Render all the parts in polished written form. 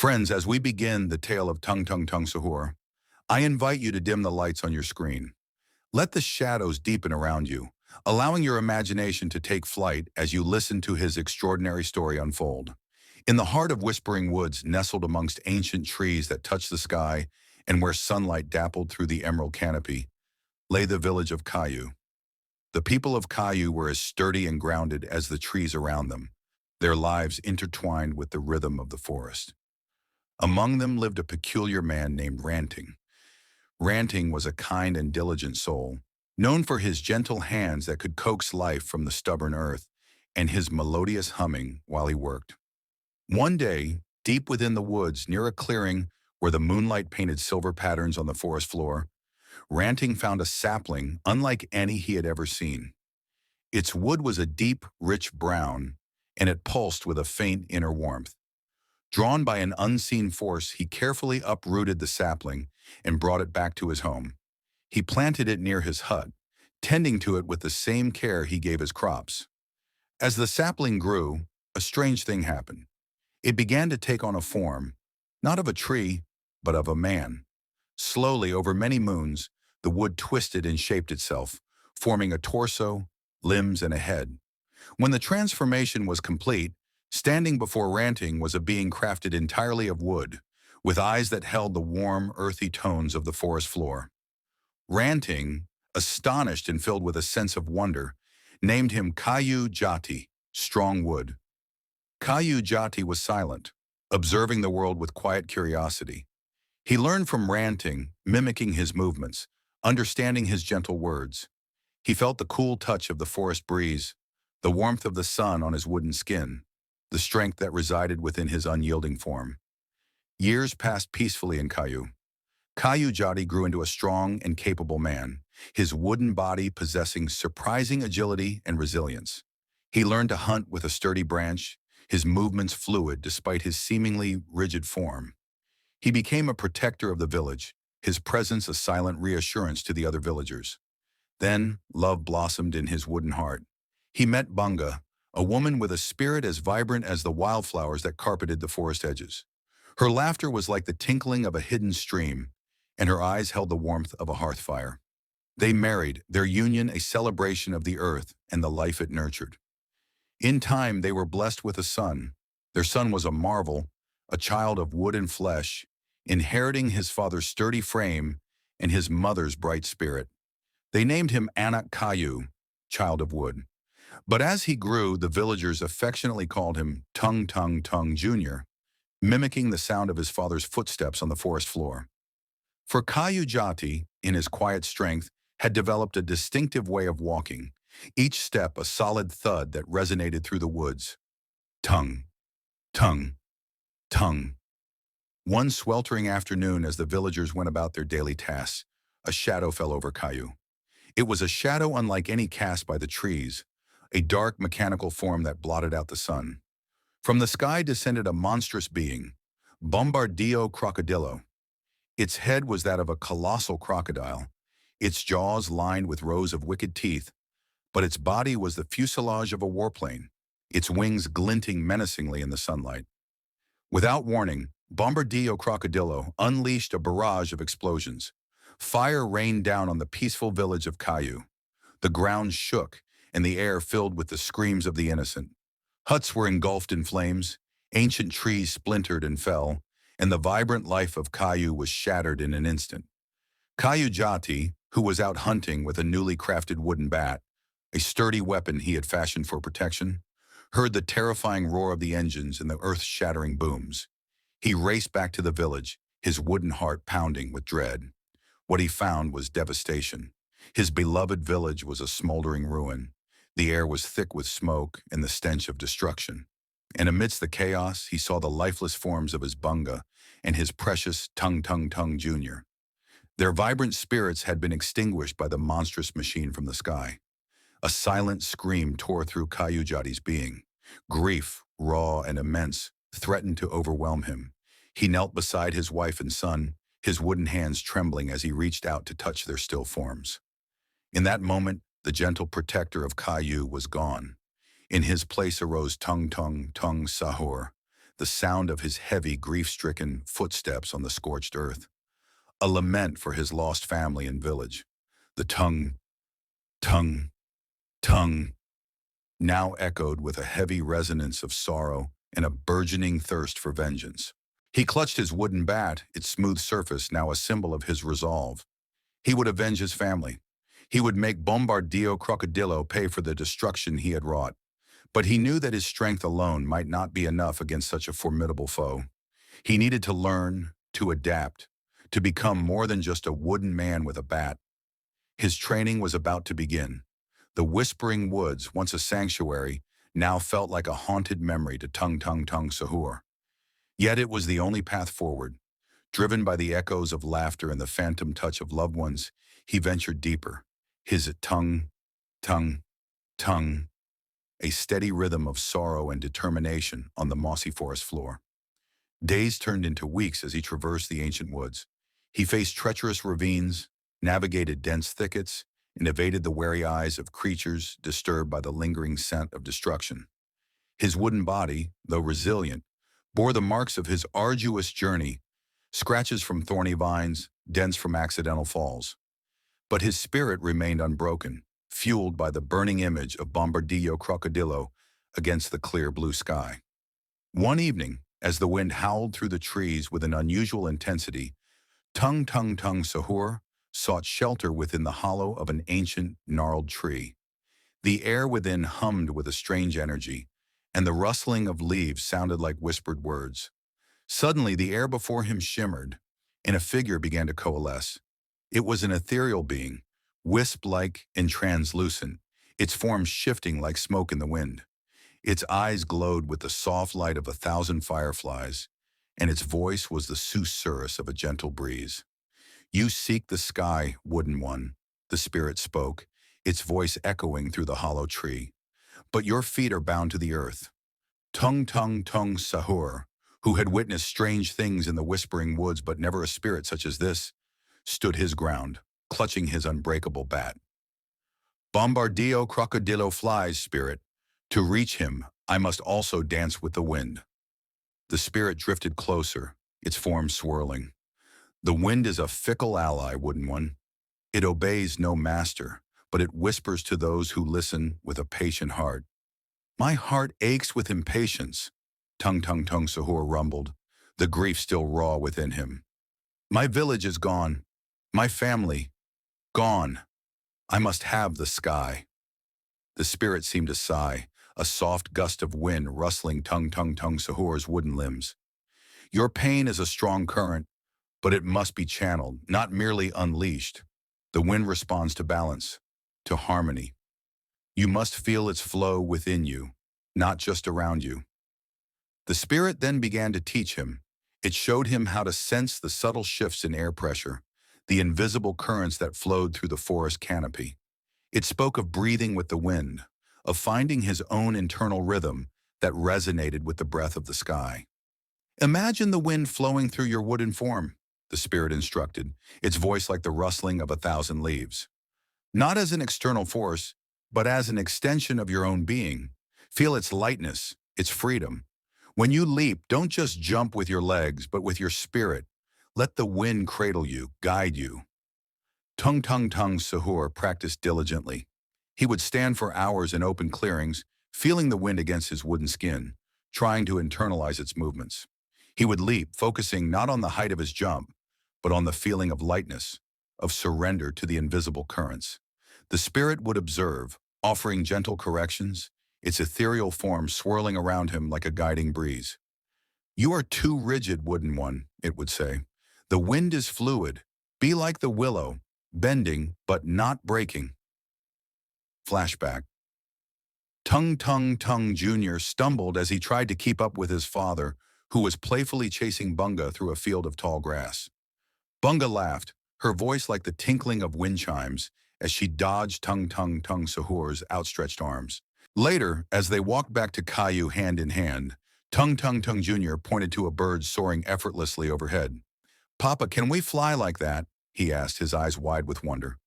Friends, as we begin the tale of Tung Tung Tung Sahur, I invite you to dim the lights on your screen. Let the shadows deepen around you, allowing your imagination to take flight as you listen to his extraordinary story unfold. In the heart of whispering woods, nestled amongst ancient trees that touch the sky and where sunlight dappled through the emerald canopy, lay the village of Kayu. The people of Kayu were as sturdy and grounded as the trees around them, their lives intertwined with the rhythm of the forest. Among them lived a peculiar man named Ranting. Ranting was a kind and diligent soul, known for his gentle hands that could coax life from the stubborn earth and his melodious humming while he worked. One day, deep within the woods near a clearing where the moonlight painted silver patterns on the forest floor, Ranting found a sapling unlike any he had ever seen. Its wood was a deep, rich brown, and it pulsed with a faint inner warmth. Drawn by an unseen force, he carefully uprooted the sapling and brought it back to his home. He planted it near his hut, tending to it with the same care he gave his crops. As the sapling grew, a strange thing happened. It began to take on a form, not of a tree, but of a man. Slowly, over many moons, the wood twisted and shaped itself, forming a torso, limbs, and a head. When the transformation was complete, standing before Ranting was a being crafted entirely of wood, with eyes that held the warm, earthy tones of the forest floor. Ranting, astonished and filled with a sense of wonder, named him Kayu Jati, strong wood. Kayu Jati was silent, observing the world with quiet curiosity. He learned from Ranting, mimicking his movements, understanding his gentle words. He felt the cool touch of the forest breeze, the warmth of the sun on his wooden skin, the strength that resided within his unyielding form. Years passed peacefully in Kayu. Kayu Jati grew into a strong and capable man, his wooden body possessing surprising agility and resilience. He learned to hunt with a sturdy branch, his movements fluid despite his seemingly rigid form. He became a protector of the village, his presence a silent reassurance to the other villagers. Then, love blossomed in his wooden heart. He met Bunga, a woman with a spirit as vibrant as the wildflowers that carpeted the forest edges. Her laughter was like the tinkling of a hidden stream, and her eyes held the warmth of a hearth fire. They married, their union a celebration of the earth and the life it nurtured. In time, they were blessed with a son. Their son was a marvel, a child of wood and flesh, inheriting his father's sturdy frame and his mother's bright spirit. They named him Anak Kayu, child of wood. But as he grew, the villagers affectionately called him Tung Tung Tung Jr., mimicking the sound of his father's footsteps on the forest floor. For Kayu Jati, in his quiet strength, had developed a distinctive way of walking, each step a solid thud that resonated through the woods. Tung, tung, tung. One sweltering afternoon, as the villagers went about their daily tasks, a shadow fell over Kayu. It was a shadow unlike any cast by the trees, a dark mechanical form that blotted out the sun. From the sky descended a monstrous being, Bombardino Crocodilo. Its head was that of a colossal crocodile, its jaws lined with rows of wicked teeth, but its body was the fuselage of a warplane, its wings glinting menacingly in the sunlight. Without warning, Bombardino Crocodilo unleashed a barrage of explosions. Fire rained down on the peaceful village of Kayu. The ground shook, and the air filled with the screams of the innocent. Huts were engulfed in flames, ancient trees splintered and fell, and the vibrant life of Kayu was shattered in an instant. Kayu Jati, who was out hunting with a newly crafted wooden bat, a sturdy weapon he had fashioned for protection, heard the terrifying roar of the engines and the earth-shattering booms. He raced back to the village, his wooden heart pounding with dread. What he found was devastation. His beloved village was a smoldering ruin. The air was thick with smoke and the stench of destruction. And amidst the chaos, he saw the lifeless forms of his Bunga and his precious Tung Tung Tung Jr. Their vibrant spirits had been extinguished by the monstrous machine from the sky. A silent scream tore through Kayu Jati's being. Grief, raw and immense, threatened to overwhelm him. He knelt beside his wife and son, his wooden hands trembling as he reached out to touch their still forms. In that moment, the gentle protector of Kayu was gone. In his place arose Tung Tung Tung Sahur, the sound of his heavy, grief-stricken footsteps on the scorched earth, a lament for his lost family and village. The tongue, tongue, tongue, now echoed with a heavy resonance of sorrow and a burgeoning thirst for vengeance. He clutched his wooden bat, its smooth surface now a symbol of his resolve. He would avenge his family. He would make Bombardino Crocodilo pay for the destruction he had wrought. But he knew that his strength alone might not be enough against such a formidable foe. He needed to learn, to adapt, to become more than just a wooden man with a bat. His training was about to begin. The whispering woods, once a sanctuary, now felt like a haunted memory to Tung Tung Tung Sahur. Yet it was the only path forward. Driven by the echoes of laughter and the phantom touch of loved ones, he ventured deeper. His tongue, tongue, tongue, a steady rhythm of sorrow and determination on the mossy forest floor. Days turned into weeks as he traversed the ancient woods. He faced treacherous ravines, navigated dense thickets, and evaded the wary eyes of creatures disturbed by the lingering scent of destruction. His wooden body, though resilient, bore the marks of his arduous journey, scratches from thorny vines, dents from accidental falls. But his spirit remained unbroken, fueled by the burning image of Bombardino Crocodilo against the clear blue sky. One evening, as the wind howled through the trees with an unusual intensity, Tung Tung Tung Sahur sought shelter within the hollow of an ancient, gnarled tree. The air within hummed with a strange energy, and the rustling of leaves sounded like whispered words. Suddenly, the air before him shimmered, and a figure began to coalesce. It was an ethereal being, wisp-like and translucent, its form shifting like smoke in the wind. Its eyes glowed with the soft light of 1,000 fireflies, and its voice was the susurrus of a gentle breeze. "You seek the sky, wooden one," the spirit spoke, its voice echoing through the hollow tree. "But your feet are bound to the earth." Tung Tung Tung Sahur, who had witnessed strange things in the whispering woods but never a spirit such as this, stood his ground, clutching his unbreakable bat. "Bombardino Crocodilo flies, spirit. To reach him, I must also dance with the wind." The spirit drifted closer, its form swirling. "The wind is a fickle ally, wooden one. It obeys no master, but it whispers to those who listen with a patient heart." "My heart aches with impatience," Tung Tung Tung Sahur rumbled, the grief still raw within him. "My village is gone. My family, gone. I must have the sky." The spirit seemed to sigh, a soft gust of wind rustling Tung Tung Tung Sahur's wooden limbs. "Your pain is a strong current, but it must be channeled, not merely unleashed. The wind responds to balance, to harmony. You must feel its flow within you, not just around you." The spirit then began to teach him. It showed him how to sense the subtle shifts in air pressure, the invisible currents that flowed through the forest canopy. It spoke of breathing with the wind, of finding his own internal rhythm that resonated with the breath of the sky. "Imagine the wind flowing through your wooden form," the spirit instructed, its voice like the rustling of 1,000 leaves. "Not as an external force, but as an extension of your own being. Feel its lightness, its freedom. When you leap, don't just jump with your legs, but with your spirit. Let the wind cradle you, guide you." Tung Tung Tung Sahur practiced diligently. He would stand for hours in open clearings, feeling the wind against his wooden skin, trying to internalize its movements. He would leap, focusing not on the height of his jump, but on the feeling of lightness, of surrender to the invisible currents. The spirit would observe, offering gentle corrections, its ethereal form swirling around him like a guiding breeze. "You are too rigid, wooden one," it would say. "The wind is fluid. Be like the willow, bending but not breaking." Flashback. Tung Tung Tung Jr. stumbled as he tried to keep up with his father, who was playfully chasing Bunga through a field of tall grass. Bunga laughed, her voice like the tinkling of wind chimes, as she dodged Tung Tung Tung Sahur's outstretched arms. Later, as they walked back to Caillou hand in hand, Tung Tung Tung Jr. pointed to a bird soaring effortlessly overhead. "Papa, can we fly like that?" he asked, his eyes wide with wonder.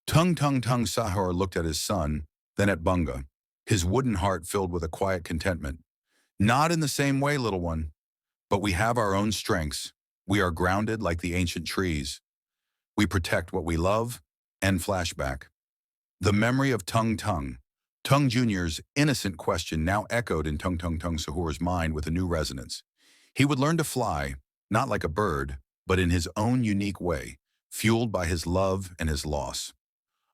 Tung Tung Tung Sahur looked at his son, then at Bunga, his wooden heart filled with a quiet contentment. Not in the same way, little one, but we have our own strengths. We are grounded like the ancient trees. We protect what we love, and flashback. The memory of Tung Tung. Tung Jr.'s innocent question now echoed in Tung Tung Tung Sahur's mind with a new resonance. He would learn to fly, not like a bird, but in his own unique way, fueled by his love and his loss.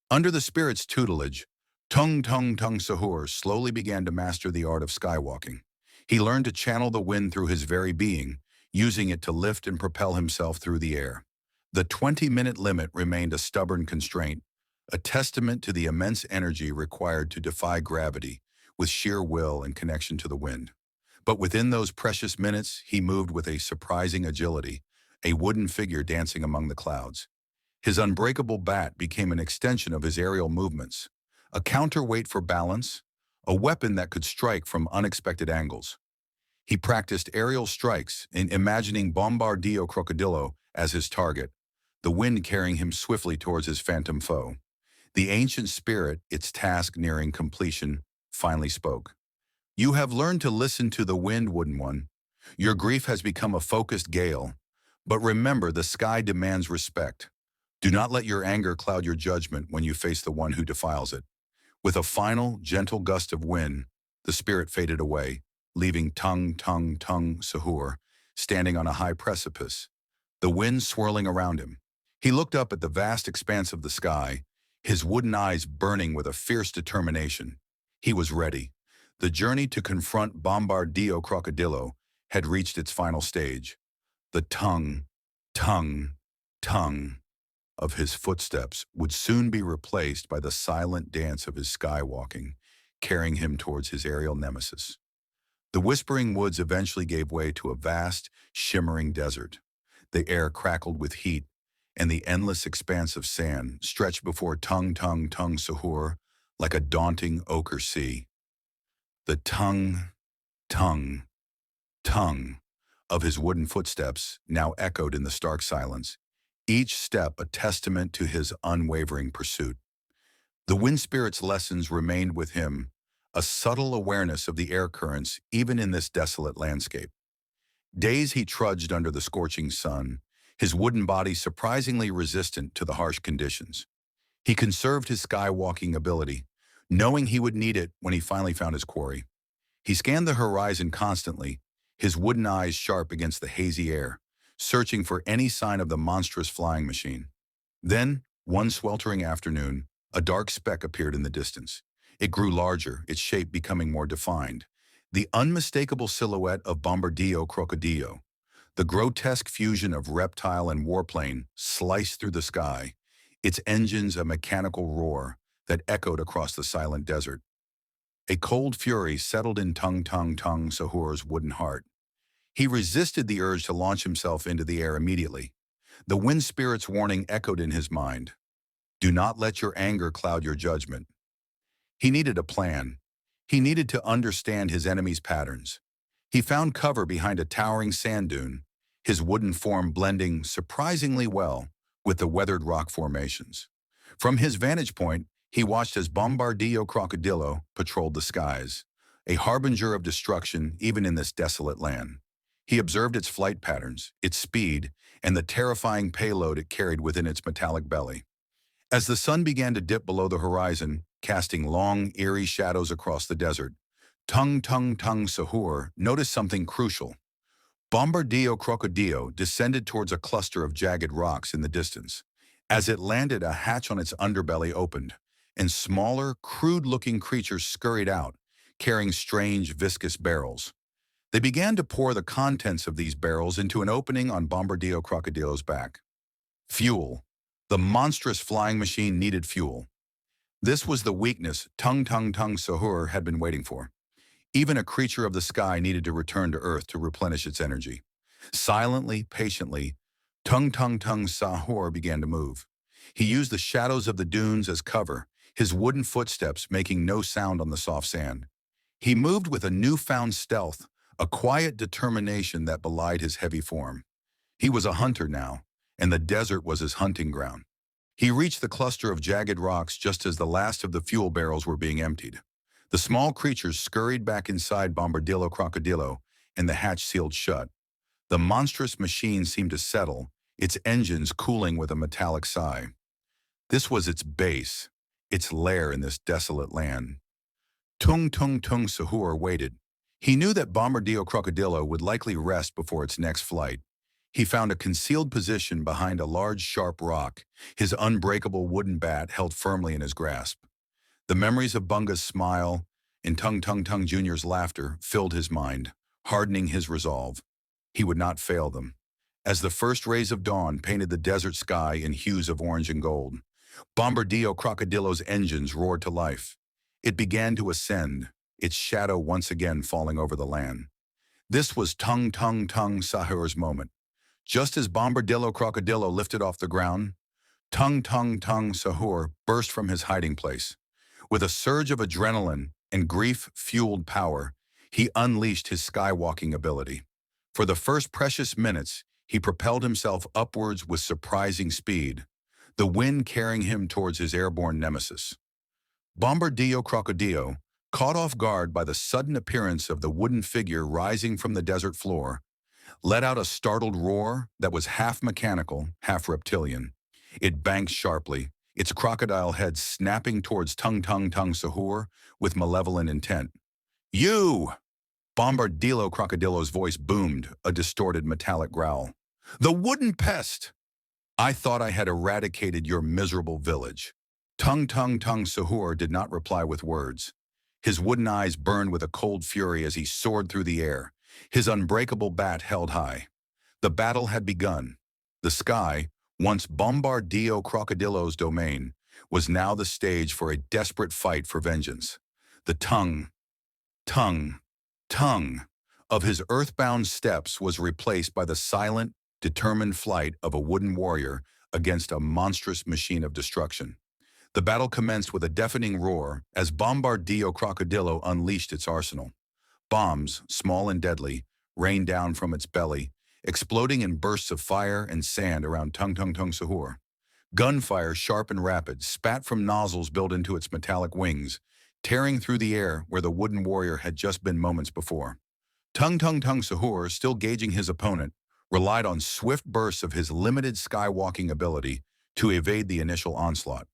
Under the spirit's tutelage, Tung Tung Tung Sahur slowly began to master the art of skywalking. He learned to channel the wind through his very being, using it to lift and propel himself through the air. The 20-minute limit remained a stubborn constraint, a testament to the immense energy required to defy gravity with sheer will and connection to the wind. But within those precious minutes, he moved with a surprising agility, a wooden figure dancing among the clouds. His unbreakable bat became an extension of his aerial movements, a counterweight for balance, a weapon that could strike from unexpected angles. He practiced aerial strikes in imagining Bombardino Crocodilo as his target, the wind carrying him swiftly towards his phantom foe. The ancient spirit, its task nearing completion, finally spoke. You have learned to listen to the wind, wooden one. Your grief has become a focused gale. But remember, the sky demands respect. Do not let your anger cloud your judgment when you face the one who defiles it. With a final, gentle gust of wind, the spirit faded away, leaving Tung Tung Tung Sahur standing on a high precipice, the wind swirling around him. He looked up at the vast expanse of the sky, his wooden eyes burning with a fierce determination. He was ready. The journey to confront Bombardino Crocodilo had reached its final stage. The tongue, tongue, tongue of his footsteps would soon be replaced by the silent dance of his skywalking, carrying him towards his aerial nemesis. The whispering woods eventually gave way to a vast, shimmering desert. The air crackled with heat, and the endless expanse of sand stretched before Tung Tung Tung Sahur like a daunting ochre sea. The tongue, tongue, tongue of his wooden footsteps now echoed in the stark silence, each step a testament to his unwavering pursuit. The wind spirit's lessons remained with him, a subtle awareness of the air currents even in this desolate landscape. Days he trudged under the scorching sun, his wooden body surprisingly resistant to the harsh conditions. He conserved his skywalking ability, knowing he would need it when he finally found his quarry. He scanned the horizon constantly, his wooden eyes sharp against the hazy air, searching for any sign of the monstrous flying machine. Then, one sweltering afternoon, a dark speck appeared in the distance. It grew larger, its shape becoming more defined. The unmistakable silhouette of Bombardino Crocodilo, the grotesque fusion of reptile and warplane, sliced through the sky, its engines a mechanical roar that echoed across the silent desert. A cold fury settled in Tung Tung Tung Sahur's wooden heart. He resisted the urge to launch himself into the air immediately. The wind spirit's warning echoed in his mind. Do not let your anger cloud your judgment. He needed a plan. He needed to understand his enemy's patterns. He found cover behind a towering sand dune, his wooden form blending surprisingly well with the weathered rock formations. From his vantage point, he watched as Bombardino Crocodilo patrolled the skies, a harbinger of destruction even in this desolate land. He observed its flight patterns, its speed, and the terrifying payload it carried within its metallic belly. As the sun began to dip below the horizon, casting long, eerie shadows across the desert, Tung Tung Tung Sahur noticed something crucial. Bombardino Crocodilo descended towards a cluster of jagged rocks in the distance. As it landed, a hatch on its underbelly opened, and smaller, crude-looking creatures scurried out, carrying strange, viscous barrels. They began to pour the contents of these barrels into an opening on Bombardino Crocodilo's back. Fuel. The monstrous flying machine needed fuel. This was the weakness Tung Tung Tung Sahur had been waiting for. Even a creature of the sky needed to return to Earth to replenish its energy. Silently, patiently, Tung Tung Tung Sahur began to move. He used the shadows of the dunes as cover, his wooden footsteps making no sound on the soft sand. He moved with a newfound stealth, a quiet determination that belied his heavy form. He was a hunter now, and the desert was his hunting ground. He reached the cluster of jagged rocks just as the last of the fuel barrels were being emptied. The small creatures scurried back inside Bombardino Crocodilo, and the hatch sealed shut. The monstrous machine seemed to settle, its engines cooling with a metallic sigh. This was its base, its lair in this desolate land. Tung Tung Tung Sahur waited. He knew that Bombardino Crocodilo would likely rest before its next flight. He found a concealed position behind a large sharp rock, his unbreakable wooden bat held firmly in his grasp. The memories of Bunga's smile and Tung Tung Tung Jr.'s laughter filled his mind, hardening his resolve. He would not fail them. As the first rays of dawn painted the desert sky in hues of orange and gold, Bombardino Crocodilo's engines roared to life. It began to ascend, its shadow once again falling over the land. This was Tung Tung Tung Sahur's moment. Just as Bombardino Crocodilo lifted off the ground, Tung Tung Tung Sahur burst from his hiding place. With a surge of adrenaline and grief-fueled power, he unleashed his skywalking ability. For the first precious minutes, he propelled himself upwards with surprising speed, the wind carrying him towards his airborne nemesis. Bombardino Crocodilo, caught off guard by the sudden appearance of the wooden figure rising from the desert floor, let out a startled roar that was half mechanical, half reptilian. It banked sharply, its crocodile head snapping towards Tung Tung Tung Sahur with malevolent intent. "You!" Bombardino Crocodilo's voice boomed, a distorted metallic growl. "The wooden pest! I thought I had eradicated your miserable village." Tung Tung Tung Sahur did not reply with words. His wooden eyes burned with a cold fury as he soared through the air, his unbreakable bat held high. The battle had begun. The sky, once Bombardino Crocodilo's domain, was now the stage for a desperate fight for vengeance. The tongue of his earthbound steps was replaced by the silent, determined flight of a wooden warrior against a monstrous machine of destruction. The battle commenced with a deafening roar as Bombardino Crocodilo unleashed its arsenal. Bombs, small and deadly, rained down from its belly, exploding in bursts of fire and sand around Tung Tung Tung Sahur. Gunfire, sharp and rapid, spat from nozzles built into its metallic wings, tearing through the air where the wooden warrior had just been moments before. Tung Tung Tung Sahur, still gauging his opponent, relied on swift bursts of his limited skywalking ability to evade the initial onslaught.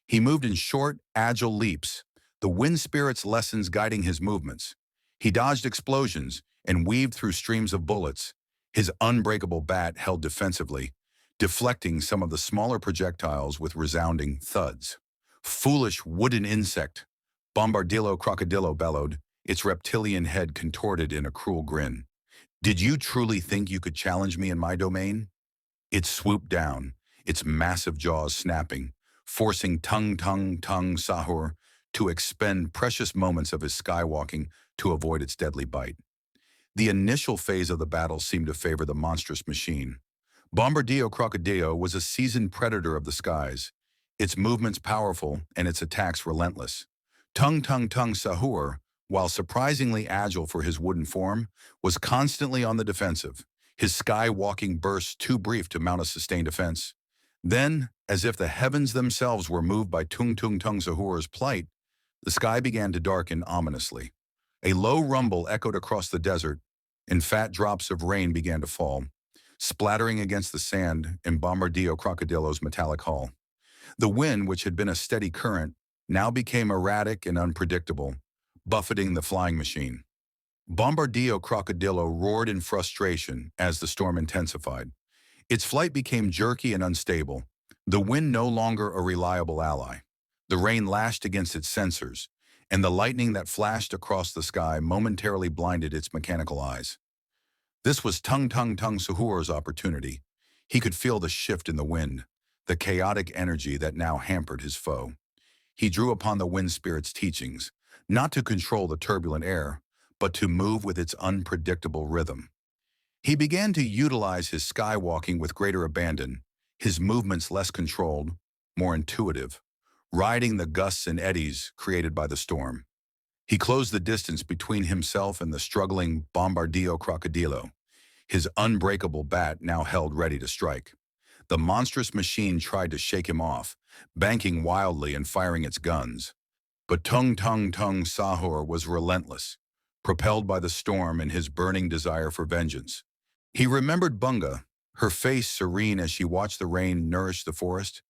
He moved in short, agile leaps, the wind spirit's lessons guiding his movements. He dodged explosions and weaved through streams of bullets, his unbreakable bat held defensively, deflecting some of the smaller projectiles with resounding thuds. "Foolish wooden insect," Bombardino Crocodilo bellowed, its reptilian head contorted in a cruel grin. "Did you truly think you could challenge me in my domain?" It swooped down, its massive jaws snapping, forcing Tung Tung Tung Sahur to expend precious moments of his skywalking to avoid its deadly bite. The initial phase of the battle seemed to favor the monstrous machine. Bombardino Crocodilo was a seasoned predator of the skies, its movements powerful and its attacks relentless. Tung Tung Tung Sahur, while surprisingly agile for his wooden form, was constantly on the defensive, his skywalking bursts too brief to mount a sustained offense. Then, as if the heavens themselves were moved by Tung Tung Tung Sahur's plight, the sky began to darken ominously. A low rumble echoed across the desert, and fat drops of rain began to fall, splattering against the sand in Bombardino Crocodilo's metallic hull. The wind, which had been a steady current, now became erratic and unpredictable, buffeting the flying machine. Bombardino Crocodilo roared in frustration as the storm intensified. Its flight became jerky and unstable, the wind no longer a reliable ally. The rain lashed against its sensors, and the lightning that flashed across the sky momentarily blinded its mechanical eyes. This was Tung Tung Tung Sahur's opportunity. He could feel the shift in the wind, the chaotic energy that now hampered his foe. He drew upon the wind spirit's teachings, not to control the turbulent air, but to move with its unpredictable rhythm. He began to utilize his skywalking with greater abandon, his movements less controlled, more intuitive, riding the gusts and eddies created by the storm. He closed the distance between himself and the struggling Bombardino Crocodilo, his unbreakable bat now held ready to strike. The monstrous machine tried to shake him off, banking wildly and firing its guns. But Tung Tung Tung Sahur was relentless, propelled by the storm and his burning desire for vengeance. He remembered Bunga, her face serene as she watched the rain nourish the forest.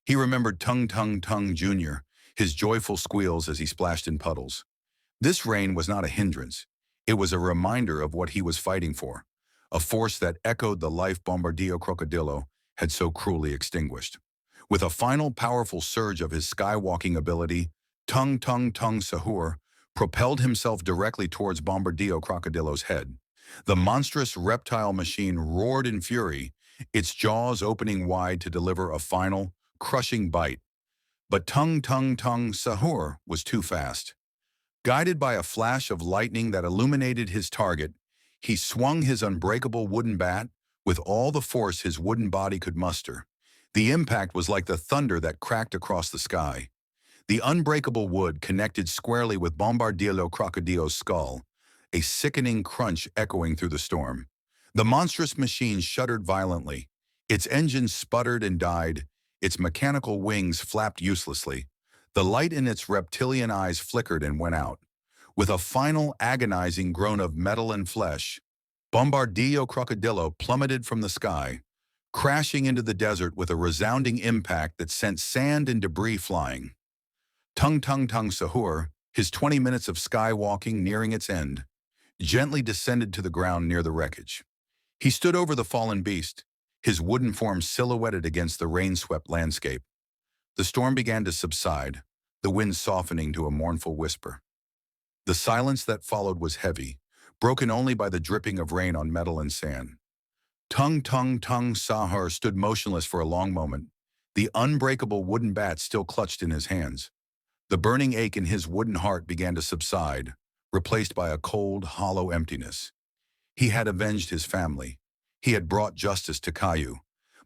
He remembered Tung Tung Tung Jr., his joyful squeals as he splashed in puddles. This rain was not a hindrance. It was a reminder of what he was fighting for, a force that echoed the life Bombardino Crocodilo had so cruelly extinguished. With a final powerful surge of his skywalking ability, Tung Tung Tung Sahur propelled himself directly towards Bombardino Crocodilo's head. The monstrous reptile machine roared in fury, its jaws opening wide to deliver a final, crushing bite. But Tung Tung Tung Sahur was too fast. Guided by a flash of lightning that illuminated his target, he swung his unbreakable wooden bat with all the force his wooden body could muster. The impact was like the thunder that cracked across the sky. The unbreakable wood connected squarely with Bombardino Crocodilo's skull, a sickening crunch echoing through the storm. The monstrous machine shuddered violently. Its engines sputtered and died. Its mechanical wings flapped uselessly. The light in its reptilian eyes flickered and went out. With a final agonizing groan of metal and flesh, Bombardillo Crocodilo plummeted from the sky, crashing into the desert with a resounding impact that sent sand and debris flying. Tung Tung Tung Sahur, his 20 minutes of skywalking nearing its end, gently descended to the ground near the wreckage. He stood over the fallen beast, his wooden form silhouetted against the rain-swept landscape. The storm began to subside, the wind softening to a mournful whisper. The silence that followed was heavy, broken only by the dripping of rain on metal and sand. Tung Tung Tung Sahur stood motionless for a long moment, the unbreakable wooden bat still clutched in his hands. The burning ache in his wooden heart began to subside, replaced by a cold, hollow emptiness. He had avenged his family. He had brought justice to Caillou,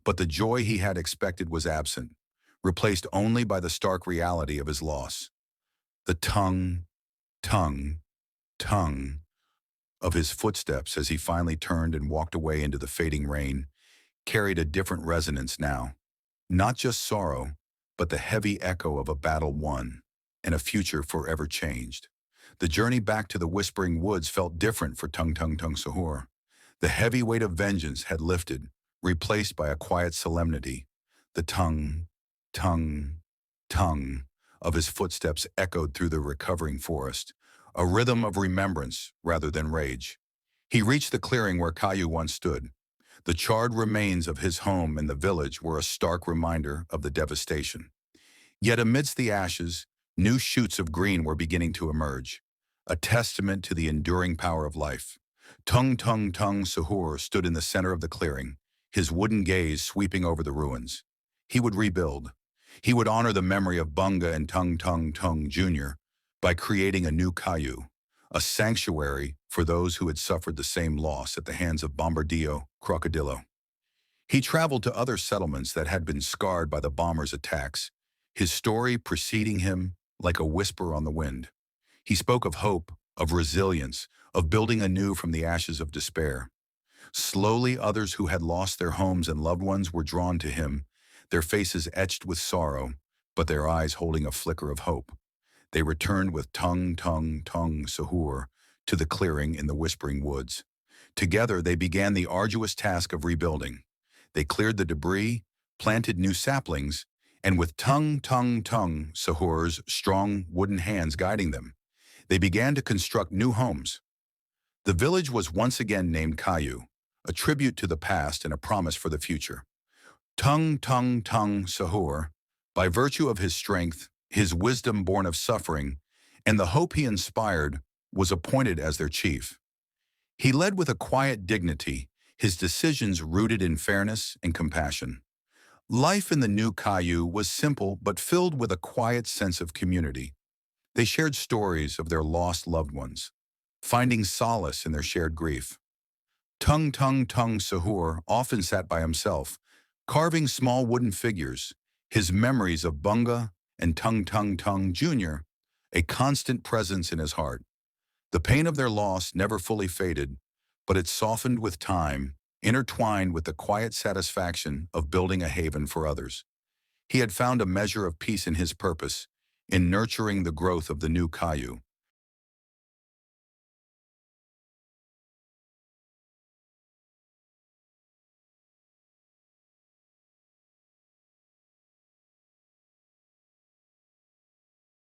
but the joy he had expected was absent, replaced only by the stark reality of his loss. The tongue, tongue, tongue of his footsteps as he finally turned and walked away into the fading rain carried a different resonance now. Not just sorrow, but the heavy echo of a battle won and a future forever changed. The journey back to the Whispering Woods felt different for Tung Tung Tung Sahur. The heavy weight of vengeance had lifted, replaced by a quiet solemnity. The tongue, tongue, tongue of his footsteps echoed through the recovering forest, a rhythm of remembrance rather than rage. He reached the clearing where Caillou once stood. The charred remains of his home and the village were a stark reminder of the devastation. Yet amidst the ashes, new shoots of green were beginning to emerge, a testament to the enduring power of life. Tung Tung Tung Sahur stood in the center of the clearing, his wooden gaze sweeping over the ruins. He would rebuild. He would honor the memory of Bunga and Tung Tung Tung Jr. by creating a new Caillou, a sanctuary for those who had suffered the same loss at the hands of Bombardillo Crocodilo. He traveled to other settlements that had been scarred by the bombers' attacks, his story preceding him like a whisper on the wind. He spoke of hope, of resilience, of building anew from the ashes of despair. Slowly, others who had lost their homes and loved ones were drawn to him, their faces etched with sorrow, but their eyes holding a flicker of hope. They returned with Tung Tung Tung Sahur to the clearing in the Whispering Woods. Together, they began the arduous task of rebuilding. They cleared the debris, planted new saplings, and with Tung Tung Tung Sahur's strong wooden hands guiding them, they began to construct new homes. The village was once again named Caillou, a tribute to the past and a promise for the future. Tung Tung Tung Sahur, by virtue of his strength, his wisdom born of suffering, and the hope he inspired, was appointed as their chief. He led with a quiet dignity, his decisions rooted in fairness and compassion. Life in the new Caillou was simple but filled with a quiet sense of community. They shared stories of their lost loved ones, finding solace in their shared grief. Tung Tung Tung Sahur often sat by himself, carving small wooden figures, his memories of Bunga and Tung Tung Tung Jr., a constant presence in his heart. The pain of their loss never fully faded, but it softened with time, intertwined with the quiet satisfaction of building a haven for others. He had found a measure of peace in his purpose, in nurturing the growth of the new Caillou.